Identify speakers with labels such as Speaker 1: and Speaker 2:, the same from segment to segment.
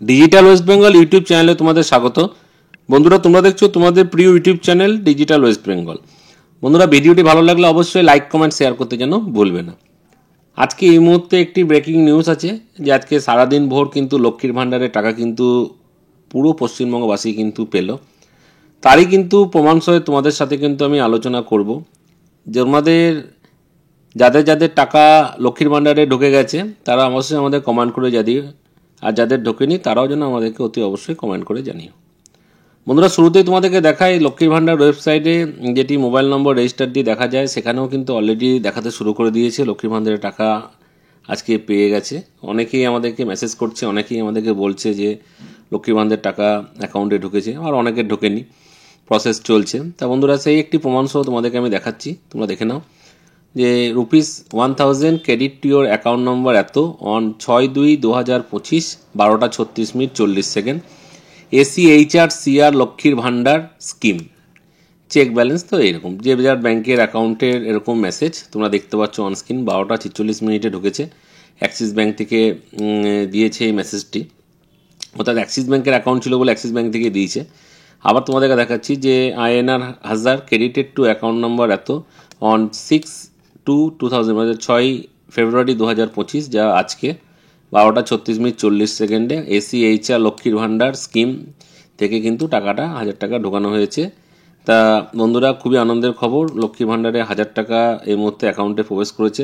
Speaker 1: Digital West Bengal YouTube চ্যানেলে তোমাদের স্বাগত। বন্ধুরা, তোমরা দেখছো তোমাদের প্রিয় YouTube channel digital West Bengal. বন্ধুরা, ভিডিওটি ভালো লাগলে অবশ্যই লাইক কমেন্ট শেয়ার করতে যেন ভুলবে না। আজকে এই মুহূর্তে একটি ব্রেকিং নিউজ আছে যে আজকে সারাদিন ভোর কিন্তু লক্ষ্মীর ভাণ্ডারের টাকা কিন্তু পুরো পশ্চিমবঙ্গবাসী কিন্তু পেল। তারই কিন্তু প্রমাণ সহ তোমাদের সাথে কিন্তু আমি আলোচনা করব যে তোমাদের যাদের যাদের টাকা লক্ষ্মীর ভাণ্ডারে ঢুকে গেছে তারা অবশ্যই আমাদের কমেন্ট করে জানিও, আর যাদের ঢোকেনি তারাও যেন আমাদেরকে অতি অবশ্যই কমেন্ট করে জানিও। বন্ধুরা, শুরুতেই তোমাদেরকে দেখাই লক্ষ্মীর ভাণ্ডার ওয়েবসাইটে যেটি মোবাইল নম্বর রেজিস্টার দিয়ে দেখা যায়, সেখানেও কিন্তু অলরেডি দেখাতে শুরু করে দিয়েছে লক্ষ্মীর ভাণ্ডারের টাকা আজকে পেয়ে গেছে। অনেকেই আমাদেরকে মেসেজ করছে, অনেকেই আমাদেরকে বলছে যে লক্ষ্মীর ভাণ্ডারের টাকা অ্যাকাউন্টে ঢুকেছে, আর অনেকের ঢোকেনি, প্রসেস চলছে। তা বন্ধুরা, সেই একটি প্রমাণ সহ তোমাদেরকে আমি দেখাচ্ছি, তোমরা দেখে নাও যে ₹1000 credit to your account number এত অন 6/2/2025 12:36:40 ACHR লক্ষ্মীর ভাণ্ডার স্কিম চেক ব্যালেন্স। তো এরকম যে যার ব্যাংকের অ্যাকাউন্টের এরকম মেসেজ তোমরা দেখতে পাচ্ছ অন স্ক্রিন। 12:46 ঢুকেছে, অ্যাক্সিস ব্যাংক থেকে দিয়েছে এই মেসেজটি, অর্থাৎ অ্যাক্সিস ব্যাংকের অ্যাকাউন্ট ছিল বলে অ্যাক্সিস ব্যাংক থেকে দিয়েছে। আবার তোমাদেরকে দেখাচ্ছি যে INR 1000 credited two account number এত অন 6/2/2000 মানে 6 ফেব্রুয়ারি 2025, যা আজকে 12:36:40 ACHR লক্ষ্মীর ভাণ্ডার স্কিম থেকে কিন্তু টাকাটা 1000 টাকা ঢোকানো হয়েছে। তা বন্ধুরা, খুবই আনন্দের খবর, লক্ষ্মীর ভাণ্ডারে 1000 টাকা এই মুহূর্তে অ্যাকাউন্টে প্রবেশ করেছে।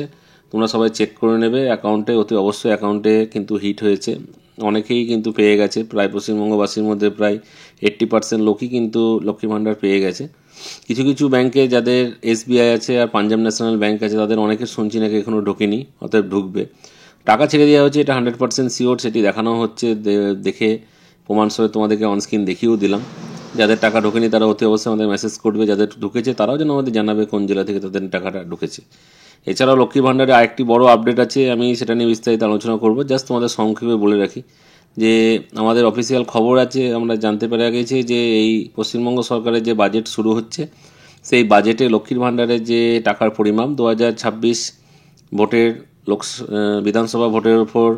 Speaker 1: তোমরা সবাই চেক করে নেবে অ্যাকাউন্টে, অতি অবশ্যই অ্যাকাউন্টে কিন্তু হিট হয়েছে, অনেকেই কিন্তু পেয়ে গেছে। প্রায় পশ্চিমবঙ্গবাসীর মধ্যে প্রায় 80% লোকই কিন্তু লক্ষ্মীর ভাণ্ডার পেয়ে গেছে। কিছু কিছু ব্যাংকে যাদের SBI আছে আর পাঞ্জাব ন্যাশনাল ব্যাংক আছে তাদের অনেকের শুনছি নাকি এখনও ঢোকেনি, অতএব ঢুকবে। টাকা ছেড়ে দেওয়া হচ্ছে, এটা 100% শিওর, সেটি দেখানো হচ্ছে। দেখে প্রমাণ সহ তোমাদেরকে অনস্ক্রিন দেখিয়েও দিলাম। যাদের টাকা ঢোকেনি তারা অতি অবশ্যই আমাদের মেসেজ করবে, যাদের ঢুকেছে তারাও যেন আমাদের জানাবে কোন জেলা থেকে তাদের টাকাটা ঢুকেছে। এছাড়াও লক্ষ্মীর ভাণ্ডারে আরেকটি বড় আপডেট আছে, আমি সেটা নিয়ে বিস্তারিত আলোচনা করব। জাস্ট তোমাদের সংক্ষেপে বলে রাখি যে আমাদের অফিসিয়াল খবর আছে, আমরা জানতে পেরে গেছি যে এই পশ্চিমবঙ্গ সরকারের যে বাজেট শুরু হচ্ছে, সেই বাজেটে লক্ষ্মীর ভাণ্ডারের যে টাকার পরিমাণ 2026 ভোটের বিধানসভা ভোটের উপর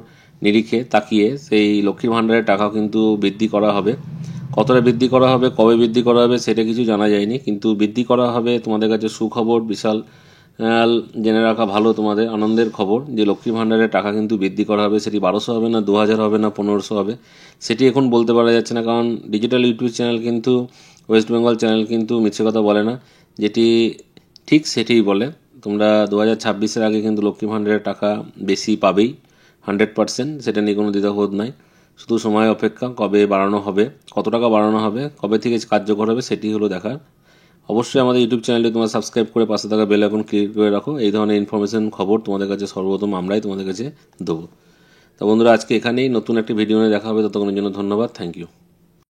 Speaker 1: নিরিখে তাকিয়ে সেই লক্ষ্মীর ভাণ্ডারের টাকা কিন্তু বৃদ্ধি করা হবে। কতটা বৃদ্ধি করা হবে, কবে বৃদ্ধি করা হবে সেটা কিছু জানা যায়নি, কিন্তু বৃদ্ধি করা হবে। তোমাদের কাছে সুখবর, বিশাল জেনে রাখা ভালো, তোমাদের আনন্দের খবর যে লক্ষ্মীর ভাণ্ডারের টাকা কিন্তু বৃদ্ধি করা হবে। সেটি 1200 হবে না, 2000 হবে না, 1500 হবে, সেটি এখন বলতে পারা যাচ্ছে না, কারণ ডিজিটাল ইউটিউব চ্যানেল কিন্তু ওয়েস্ট বেঙ্গল চ্যানেল কিন্তু মিথ্যে কথা বলে না, যেটি ঠিক সেটিই বলে। তোমরা 2026-এর আগে কিন্তু লক্ষ্মী ভাণ্ডারের টাকা বেশি পাবেই 100%, সেটা নিয়ে কোনো দ্বিধাবোধ নাই। শুধু সময় অপেক্ষা, কবে বাড়ানো হবে, কত টাকা বাড়ানো হবে, কবে থেকে কার্যকর হবে সেটি হলো দেখার। অবশ্যই আমাদের ইউটিউব চ্যানেলটি তোমরা সাবস্ক্রাইব করে পাশে থাকা বেল আইকন ক্লিক করে রাখো। এই ধরনের ইনফরমেশন খবর তোমাদের কাছে সর্বপ্রথম আমরাই তোমাদের কাছে দেবো। তো বন্ধুরা, আজকে এখানেই, নতুন একটি ভিডিও নিয়ে দেখা হবে, ততক্ষণের জন্য ধন্যবাদ, থ্যাংক ইউ।